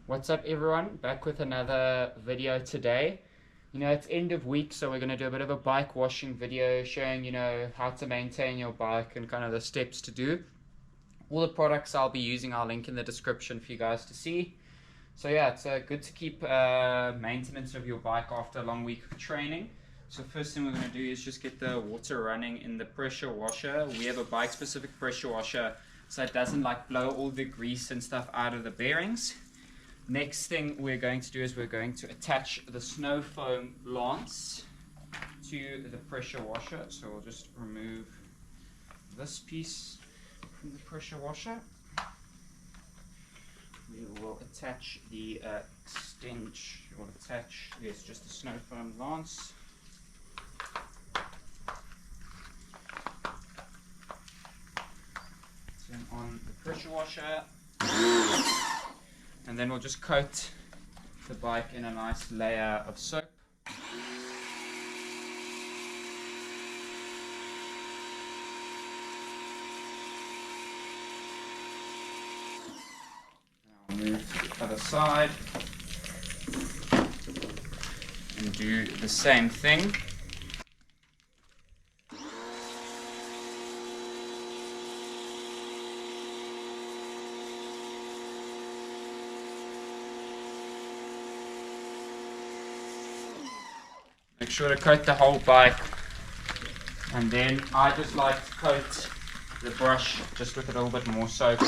What's up everyone, back with another video today. It's end of week, so we're going to do a bit of a bike washing video showing how to maintain your bike and kind of the steps to do. All the products I'll be using I'll link in the description for you guys to see. So yeah, it's good to keep maintenance of your bike after a long week of training. So first thing we're going to do is just get the water running in the pressure washer. We have a bike specific pressure washer so it doesn't blow all the grease and stuff out of the bearings. Next thing we're going to do is we're going to attach the snow foam lance to the pressure washer. So we'll just remove this piece from the pressure washer. We will attach the there's just the snow foam lance. Turn on the pressure washer. And then we'll just coat the bike in a nice layer of soap. Now move to the other side and do the same thing. Make sure to coat the whole bike, and then I just like to coat the brush just with a little bit more soap,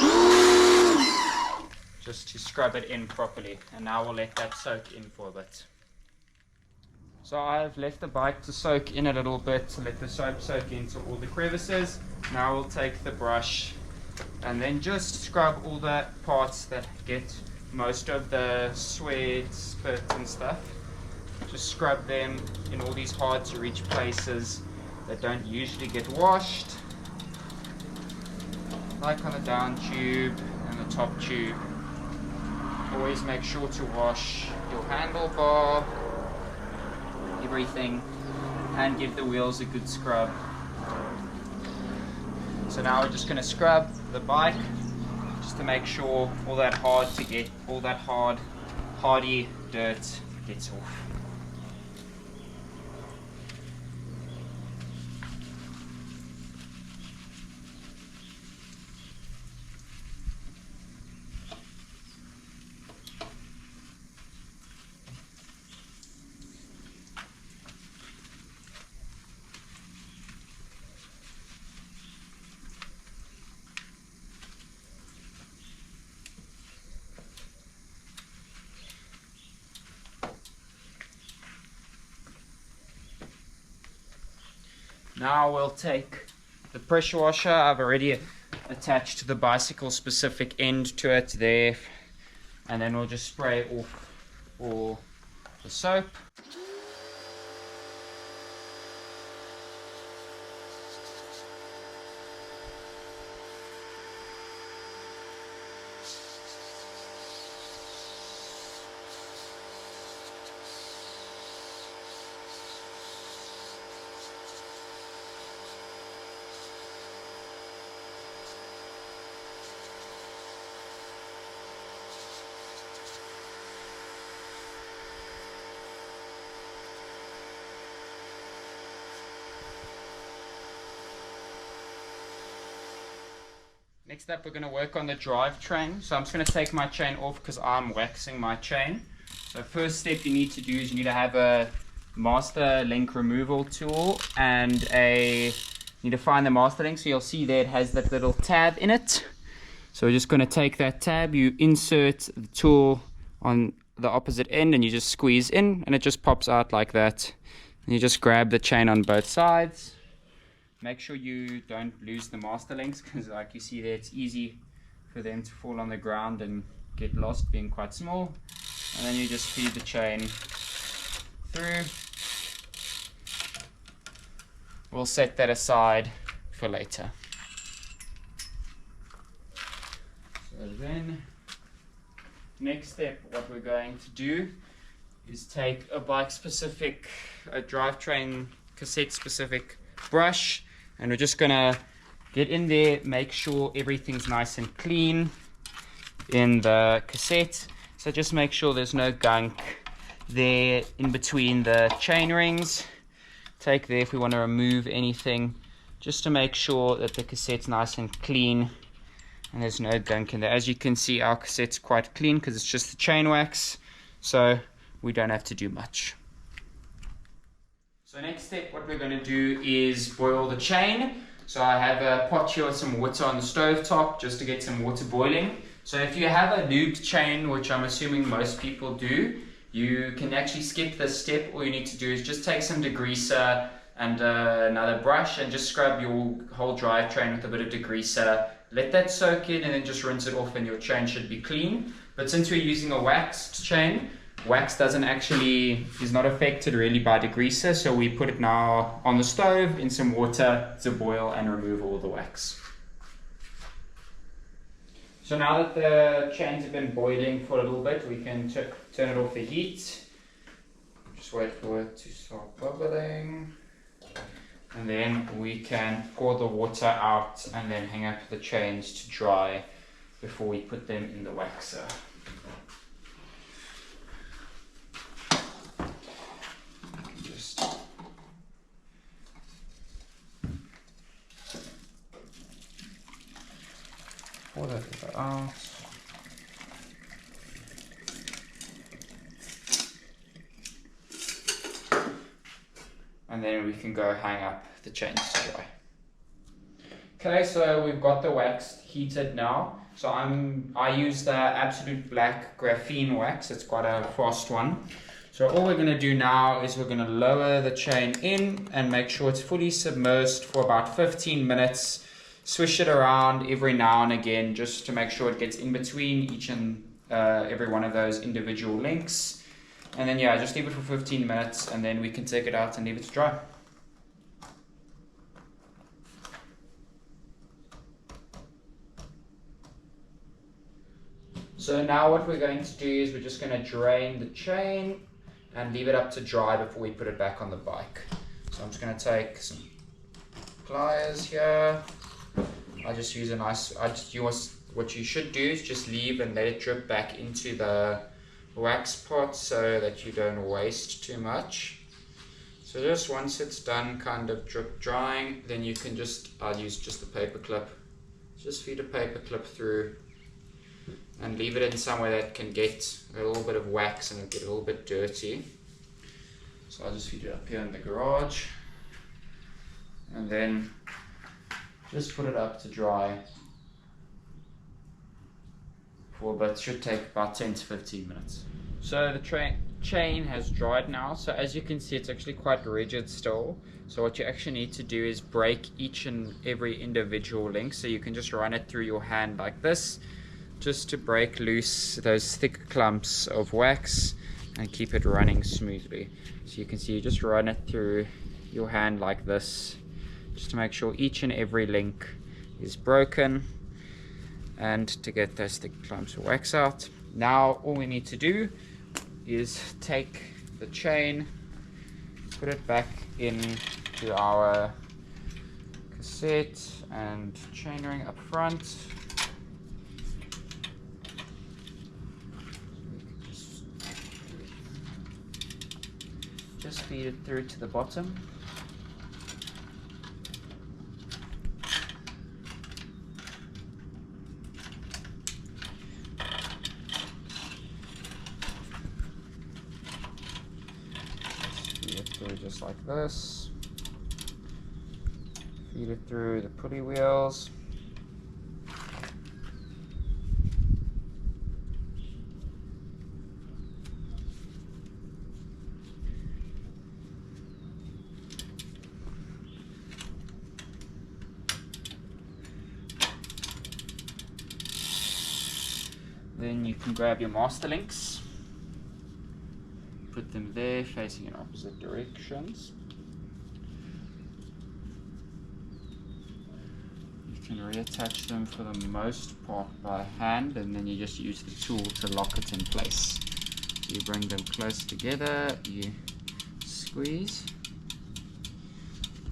just to scrub it in properly. And now we'll let that soak in for a bit. So I've left the bike to soak in a little bit to let the soap soak into all the crevices. Now we'll take the brush and then just scrub all the parts that get most of the sweat, spit and stuff. Just scrub them in all these hard to reach places that don't usually get washed, like on the down tube and the top tube. Always make sure to wash your handlebar, everything, and give the wheels a good scrub. So now we're just going to scrub the bike just to make sure all that hardy dirt gets off. Now we'll take the pressure washer. I've already attached the bicycle specific end to it there, and then we'll just spray off all the soap. Next up, we're going to work on the drivetrain. So I'm just going to take my chain off because I'm waxing my chain. So first step you need to do is you need to have a master link removal tool, and you need to find the master link. So you'll see there it has that little tab in it. So we're just going to take that tab, you insert the tool on the opposite end, and you just squeeze in, and it just pops out like that. And you just grab the chain on both sides. Make sure you don't lose the master links, because like you see there, it's easy for them to fall on the ground and get lost, being quite small. And then you just feed the chain through. We'll set that aside for later. So then, next step, what we're going to do is take a bike specific, a drivetrain cassette specific brush, and we're just gonna get in there, make sure everything's nice and clean in the cassette. So just make sure there's no gunk there in between the chain rings. Take there if we want to remove anything, just to make sure that the cassette's nice and clean and there's no gunk in there. As you can see, our cassette's quite clean because it's just the chain wax, so we don't have to do much. So next step, what we're going to do is boil the chain. So I have a pot here with some water on the stove top just to get some water boiling. So if you have a lubed chain, which I'm assuming most people do, you can actually skip this step. All you need to do is just take some degreaser and another brush and just scrub your whole drivetrain with a bit of degreaser. Let that soak in and then just rinse it off and your chain should be clean. But since we're using a waxed chain, wax is not affected really by degreaser, so we put it now on the stove in some water to boil and remove all the wax. So now that the chains have been boiling for a little bit, we can turn it off the heat. Just wait for it to start bubbling. And then we can pour the water out and then hang up the chains to dry before we put them in the waxer. Pour that out. And then we can go hang up the chains to dry. Okay, so we've got the wax heated now. So I use the Absolute Black Graphene wax. It's quite a fast one. So all we're going to do now is we're going to lower the chain in and make sure it's fully submerged for about 15 minutes. Swish it around every now and again just to make sure it gets in between each and every one of those individual links. And then yeah, just leave it for 15 minutes and then we can take it out and leave it to dry. So now what we're going to do is we're just going to drain the chain and leave it up to dry before we put it back on the bike. So I'm just going to take some pliers here. I just use what you should do is just leave and let it drip back into the wax pot so that you don't waste too much. So just once it's done kind of drip drying, then you can I'll use just a paper clip. Just feed a paper clip through and leave it in somewhere that can get a little bit of wax and get a little bit dirty. So I'll just feed it up here in the garage and then just put it up to dry for a bit. It should take about 10 to 15 minutes. So the chain has dried now. So as you can see, it's actually quite rigid still. So what you actually need to do is break each and every individual link. So you can just run it through your hand like this, just to break loose those thick clumps of wax and keep it running smoothly. So you can see you just run it through your hand like this, just to make sure each and every link is broken and to get those thick clumps of wax out. Now all we need to do is take the chain, put it back into our cassette and chainring up front. Just feed it through to the bottom. Just like this. Feed it through the pulley wheels. Then you can grab your master links. Put them there facing in opposite directions. You can reattach them for the most part by hand, and then you just use the tool to lock it in place. You bring them close together, you squeeze,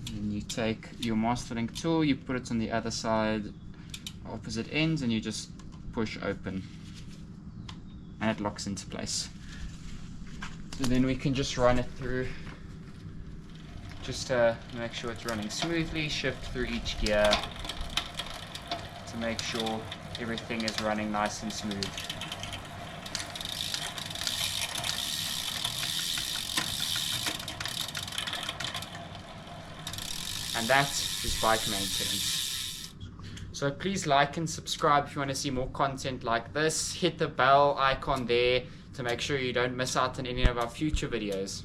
and you take your master link tool, you put it on the other side, opposite ends, and you just push open. and it locks into place. So then we can just run it through, just to make sure it's running smoothly, shift through each gear to make sure everything is running nice and smooth. And that is bike maintenance. So please like and subscribe if you want to see more content like this. Hit the bell icon there to make sure you don't miss out on any of our future videos.